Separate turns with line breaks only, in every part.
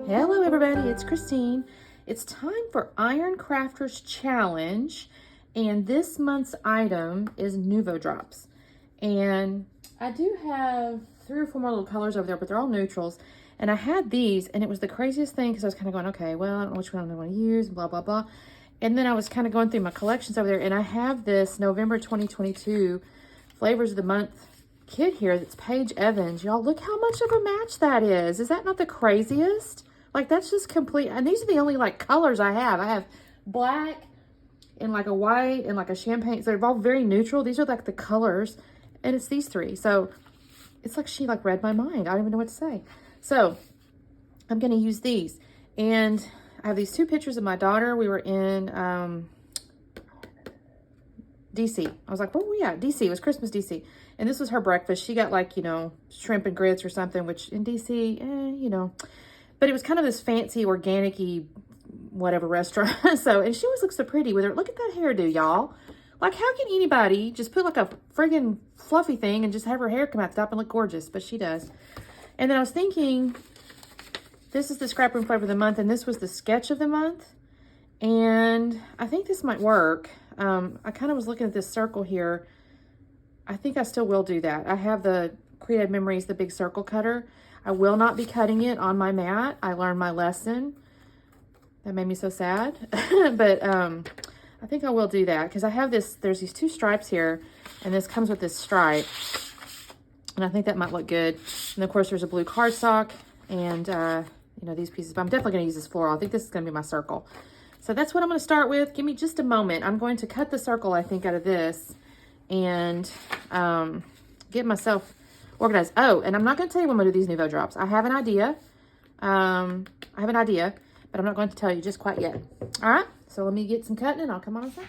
Hello everybody, it's Christine. It's time for Iron Crafters Challenge, and this month's item is Nuvo Drops. And I do have 3 or 4 more little colors over there, but they're all neutrals. And I had these, and it was the craziest thing because I was kind of going, okay, well, I don't know which one I want to use, blah, blah, blah. And then I was kind of going through my collections over there, and I have this November 2022 Flavors of the Month kit here that's Paige Evans. Y'all, look how much of a match that is. Is that not the craziest? Like, that's just complete. And these are the only, like, colors I have. I have black and, like, a white and, like, a champagne. So they're all very neutral. These are, like, the colors. And it's these 3. So it's like she, like, read my mind. I don't even know what to say. So I'm going to use these. And I have these 2 pictures of my daughter. We were in DC. I was like, where were we at? DC. It was Christmas DC. And this was her breakfast. She got, like, you know, shrimp and grits or something, which in DC, you know. But it was kind of this fancy, organic-y, whatever restaurant. So, and she always looks so pretty with her. Look at that hairdo, y'all. Like, how can anybody just put like a friggin' fluffy thing and just have her hair come out the top and look gorgeous? But she does. And then I was thinking, this is the Scrapbook Flavor of the Month, and this was the sketch of the month. And I think this might work. I kind of was looking at this circle here. I think I still will do that. I have the Creative Memories, the big circle cutter. I will not be cutting it on my mat. I learned my lesson. That made me so sad. But I think I will do that because I have this, there's these 2 stripes here, and this comes with this stripe. And I think that might look good. And of course, there's a blue cardstock and, you know, these pieces. But I'm definitely going to use this floral. I think this is going to be my circle. So that's what I'm going to start with. Give me just a moment. I'm going to cut the circle, I think, out of this and get myself organized. Oh, and I'm not going to tell you when I'm going to do these Nuvo Drops. I have an idea. But I'm not going to tell you just quite yet. All right, so let me get some cutting and I'll come on inside.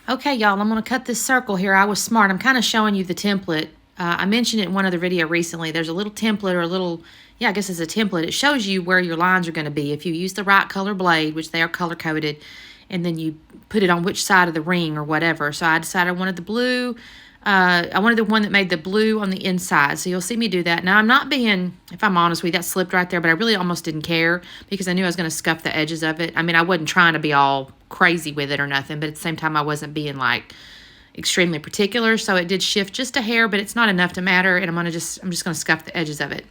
Okay, y'all, I'm going to cut this circle here. I was smart. I'm kind of showing you the template. I mentioned it in one other video recently. There's a little template or a little, yeah, I guess it's a template. It shows you where your lines are going to be. If you use the right color blade, which they are color-coded, and then you put it on which side of the ring or whatever. So I decided I wanted the blue. I wanted the one that made the blue on the inside. So you'll see me do that. Now, I'm not being, if I'm honest with you, that slipped right there, but I really almost didn't care because I knew I was going to scuff the edges of it. I mean, I wasn't trying to be all crazy with it or nothing, but at the same time, I wasn't being like extremely particular. So it did shift just a hair, but it's not enough to matter. And I'm just going to scuff the edges of it.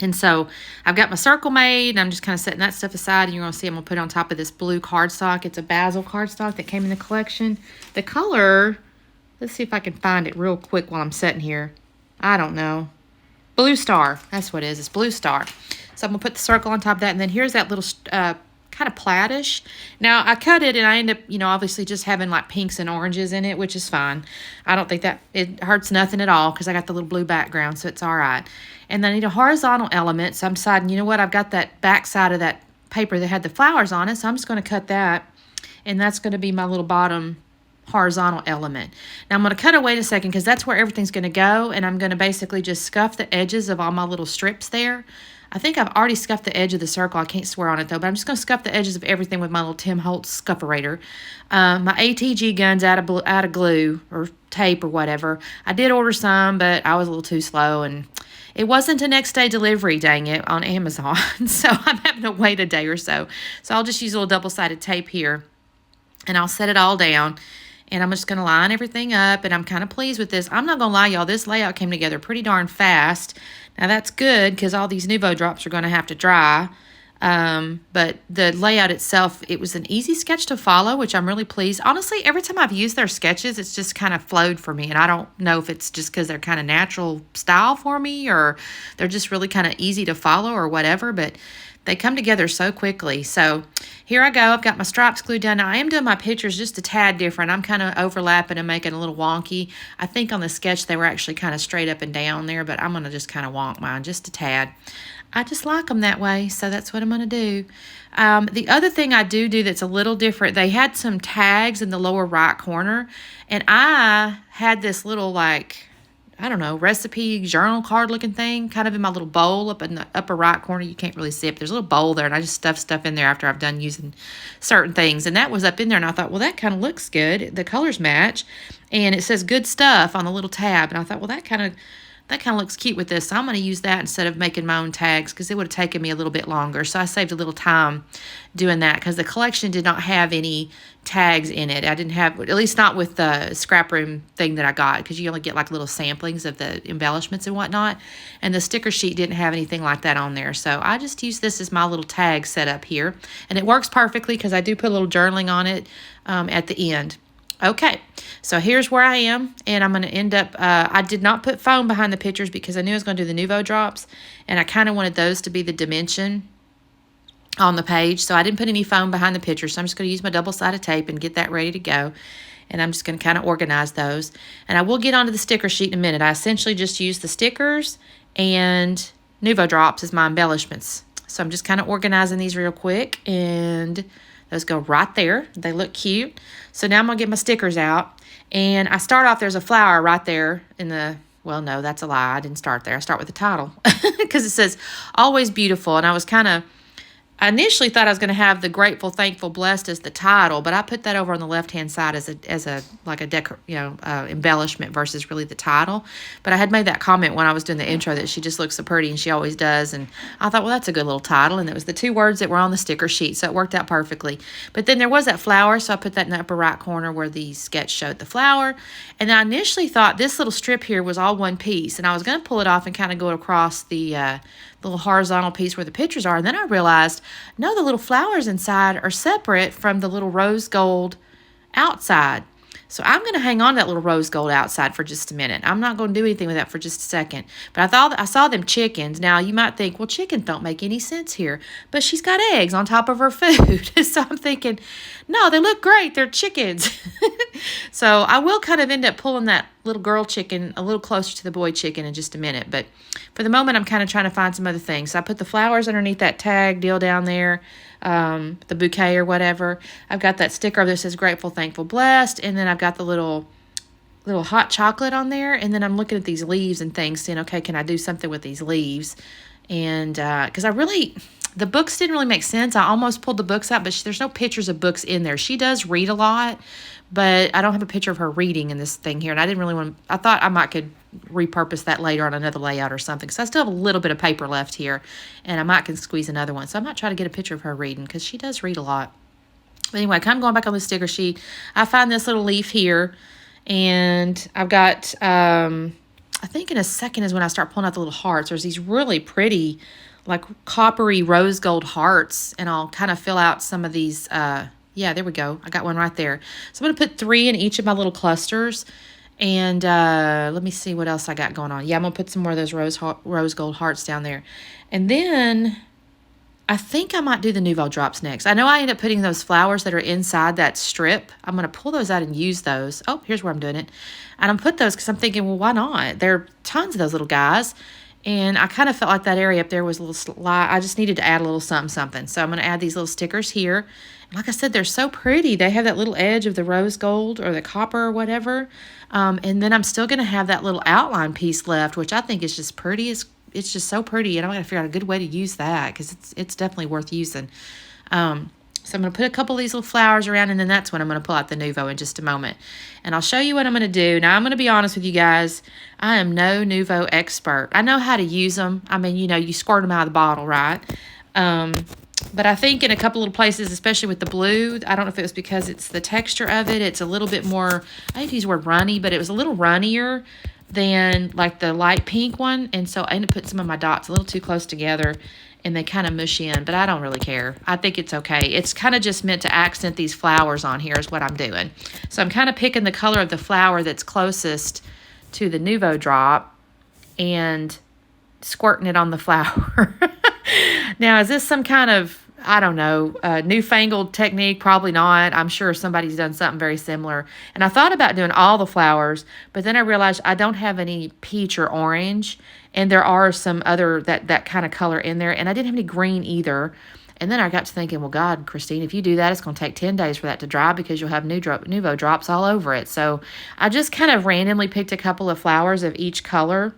And so I've got my circle made, and I'm just kind of setting that stuff aside, and you're going to see I'm going to put it on top of this blue cardstock. It's a basil cardstock that came in the collection. The color, let's see if I can find it real quick while I'm sitting here. I don't know. Blue Star. That's what it is. It's Blue Star. So I'm going to put the circle on top of that, and then here's that little kind of plaidish. Now, I cut it, and I end up, you know, obviously just having like pinks and oranges in it, which is fine. I don't think that it hurts nothing at all because I got the little blue background, so it's all right. And then I need a horizontal element, so I'm deciding, you know what, I've got that back side of that paper that had the flowers on it, so I'm just going to cut that, and that's going to be my little bottom horizontal element. Now I'm going to cut away a second because that's where everything's going to go, and I'm going to basically just scuff the edges of all my little strips there. I think I've already scuffed the edge of the circle. I can't swear on it though, but I'm just going to scuff the edges of everything with my little Tim Holtz scufferator. My ATG gun's out of glue or tape or whatever. I did order some, but I was a little too slow, and it wasn't a next day delivery, dang it, on Amazon. So I'm having to wait a day or so. So I'll just use a little double-sided tape here, and I'll set it all down. And I'm just going to line everything up, and I'm kind of pleased with this. I'm not going to lie, y'all. This layout came together pretty darn fast. Now, that's good because all these Nuvo Drops are going to have to dry. But the layout itself, it was an easy sketch to follow, which I'm really pleased. Honestly, every time I've used their sketches, it's just kind of flowed for me. And I don't know if it's just because they're kind of natural style for me or they're just really kind of easy to follow or whatever. But they come together so quickly. So here I go. I've got my stripes glued down. Now, I am doing my pictures just a tad different. I'm kind of overlapping and making it a little wonky. I think on the sketch they were actually kind of straight up and down there, but I'm going to just kind of wonk mine just a tad. I just like them that way, so that's what I'm going to do. The other thing I do that's a little different, they had some tags in the lower right corner, and I had this little, like, I don't know, recipe journal card looking thing kind of in my little bowl up in the upper right corner. You can't really see it, but there's a little bowl there, and I just stuffed stuff in there after I've done using certain things. And that was up in there, and I thought, well, that kind of looks good. The colors match, and it says good stuff on the little tab. And I thought, well, that kind of that kind of looks cute with this. So I'm going to use that instead of making my own tags because it would have taken me a little bit longer. So I saved a little time doing that because the collection did not have any tags in it. I didn't have, at least not with the scrap room thing that I got, because you only get like little samplings of the embellishments and whatnot. And the sticker sheet didn't have anything like that on there. So I just used this as my little tag setup here. And it works perfectly because I do put a little journaling on it at the end. Okay, so here's where I am, and I'm going to end up, I did not put foam behind the pictures because I knew I was going to do the Nuvo Drops, and I kind of wanted those to be the dimension on the page, so I didn't put any foam behind the pictures. So I'm just going to use my double-sided tape and get that ready to go, and I'm just going to kind of organize those. And I will get onto the sticker sheet in a minute. I essentially just use the stickers and Nuvo Drops as my embellishments. So I'm just kind of organizing these real quick, and those go right there. They look cute. So now I'm going to get my stickers out. And I start off, there's a flower right there in the, well, no, that's a lie. I didn't start there. I start with the title because it says, Always Beautiful. And I was kind of, I initially thought I was going to have the Grateful, Thankful, Blessed as the title, but I put that over on the left-hand side as a like a embellishment versus really the title. But I had made that comment when I was doing the intro that she just looks so pretty, and she always does. And I thought, well, that's a good little title. And it was the 2 words that were on the sticker sheet, so it worked out perfectly. But then there was that flower, so I put that in the upper right corner where the sketch showed the flower. And I initially thought this little strip here was all one piece, and I was going to pull it off and kind of go across the little horizontal piece where the pictures are. And then I realized, no, the little flowers inside are separate from the little rose gold outside. So I'm going to hang on to that little rose gold outside for just a minute. I'm not going to do anything with that for just a second. But I saw them chickens. Now, you might think, well, chickens don't make any sense here. But she's got eggs on top of her food. So I'm thinking, no, they look great. They're chickens. So I will kind of end up pulling that little girl chicken a little closer to the boy chicken in just a minute. But for the moment, I'm kind of trying to find some other things. So I put the flowers underneath that tag deal down there. The bouquet or whatever. I've got that sticker that says Grateful, Thankful, Blessed, and then I've got the little hot chocolate on there, and then I'm looking at these leaves and things, saying, okay, can I do something with these leaves? And because the books didn't really make sense. I almost pulled the books out, but there's no pictures of books in there. She does read a lot, but I don't have a picture of her reading in this thing here, and I didn't really want to, I thought I could repurpose that later on another layout or something, because I still have a little bit of paper left here, and I might can squeeze another one. So I might try to get a picture of her reading, because she does read a lot. But anyway, kind of going back on the sticker sheet, I find this little leaf here, and I've got, I think in a second is when I start pulling out the little hearts. There's these really pretty, like coppery rose gold hearts, and I'll kind of fill out some of these, yeah, there we go. I got one right there. So I'm going to put 3 in each of my little clusters. And let me see what else I got going on. Yeah, I'm going to put some more of those rose gold hearts down there. And then I think I might do the Nuvo Drops next. I know I end up putting those flowers that are inside that strip. I'm going to pull those out and use those. Oh, here's where I'm doing it. And I'm put those because I'm thinking, well, why not? There are tons of those little guys. And I kind of felt like that area up there was a little I just needed to add a little something. So I'm going to add these little stickers here. And like I said, they're so pretty. They have that little edge of the rose gold or the copper or whatever. And then I'm still going to have that little outline piece left, which I think is just pretty. It's just so pretty. And I'm going to figure out a good way to use that because it's definitely worth using. So I'm going to put a couple of these little flowers around, and then that's when I'm going to pull out the Nuvo in just a moment. And I'll show you what I'm going to do. Now, I'm going to be honest with you guys. I am no Nuvo expert. I know how to use them. I mean, you know, you squirt them out of the bottle, right? But I think in a couple little places, especially with the blue, I don't know if it was because it's the texture of it. It's a little bit more, I hate to use the word runny, but it was a little runnier than like the light pink one. And so I ended up putting some of my dots a little too close together, and they kind of mush in, but I don't really care. I think it's okay. It's kind of just meant to accent these flowers on here is what I'm doing. So I'm kind of picking the color of the flower that's closest to the Nuvo Drop and squirting it on the flower. Now, is this some kind of, I don't know, newfangled technique? Probably not. I'm sure somebody's done something very similar. And I thought about doing all the flowers, but then I realized I don't have any peach or orange, and there are some other, that kind of color in there, and I didn't have any green either. And then I got to thinking, well, God, Christine, if you do that, it's going to take 10 days for that to dry because you'll have Nuvo Drops all over it. So I just kind of randomly picked a couple of flowers of each color.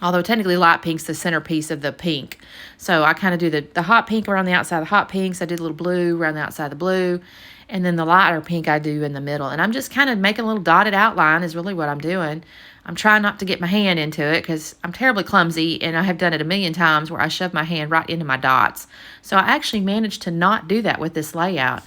Although technically light pink's the centerpiece of the pink. So I kind of do the hot pink around the outside of the hot pinks. I did a little blue around the outside of the blue. And then the lighter pink I do in the middle. And I'm just kind of making a little dotted outline is really what I'm doing. I'm trying not to get my hand into it because I'm terribly clumsy, and I have done it a million times where I shove my hand right into my dots. So I actually managed to not do that with this layout.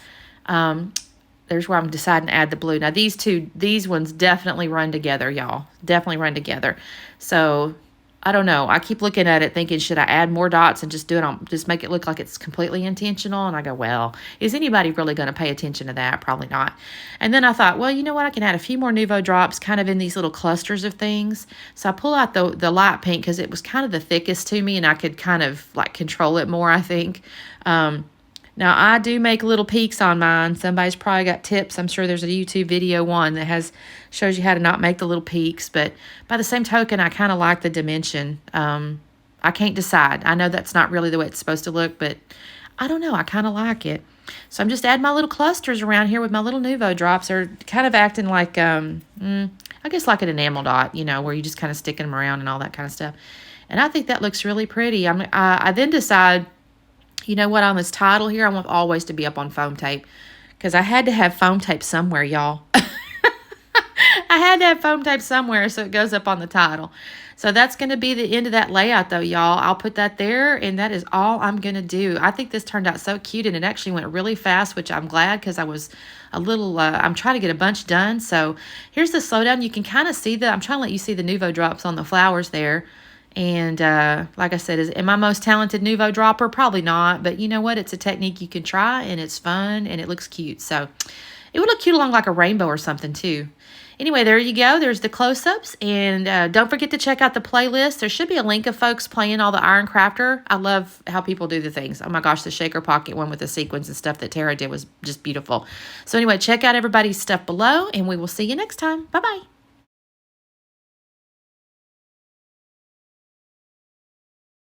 There's where I'm deciding to add the blue. Now these ones definitely run together, y'all. Definitely run together. So I don't know. I keep looking at it thinking, should I add more dots and just just make it look like it's completely intentional? And I go, well, is anybody really going to pay attention to that? Probably not. And then I thought, well, you know what? I can add a few more Nuvo Drops kind of in these little clusters of things. So I pull out the light pink because it was kind of the thickest to me, and I could kind of like control it more, I think. Now, I do make little peaks on mine. Somebody's probably got tips. I'm sure there's a YouTube video one that shows you how to not make the little peaks. But by the same token, I kind of like the dimension. I can't decide. I know that's not really the way it's supposed to look, but I don't know. I kind of like it. So I'm just adding my little clusters around here with my little Nuvo Drops. They're kind of acting like, I guess like an enamel dot, you know, where you just kind of sticking them around and all that kind of stuff. And I think that looks really pretty. I then decide, you know what, on this title here, I want always to be up on foam tape because I had to have foam tape somewhere, y'all. I had to have foam tape somewhere so it goes up on the title. So that's going to be the end of that layout though, y'all. I'll put that there, and that is all I'm going to do. I think this turned out so cute, and it actually went really fast, which I'm glad because I was a little, I'm trying to get a bunch done. So here's the slowdown. You can kind of see I'm trying to let you see the Nuvo Drops on the flowers there. And like I said, am I most talented Nuvo dropper? Probably not. But you know what? It's a technique you can try, and it's fun, and it looks cute. So it would look cute along like a rainbow or something too. Anyway, there you go. There's the close-ups. And don't forget to check out the playlist. There should be a link of folks playing all the Iron Crafter. I love how people do the things. Oh my gosh, the Shaker Pocket one with the sequins and stuff that Tara did was just beautiful. So anyway, check out everybody's stuff below, and we will see you next time. Bye-bye.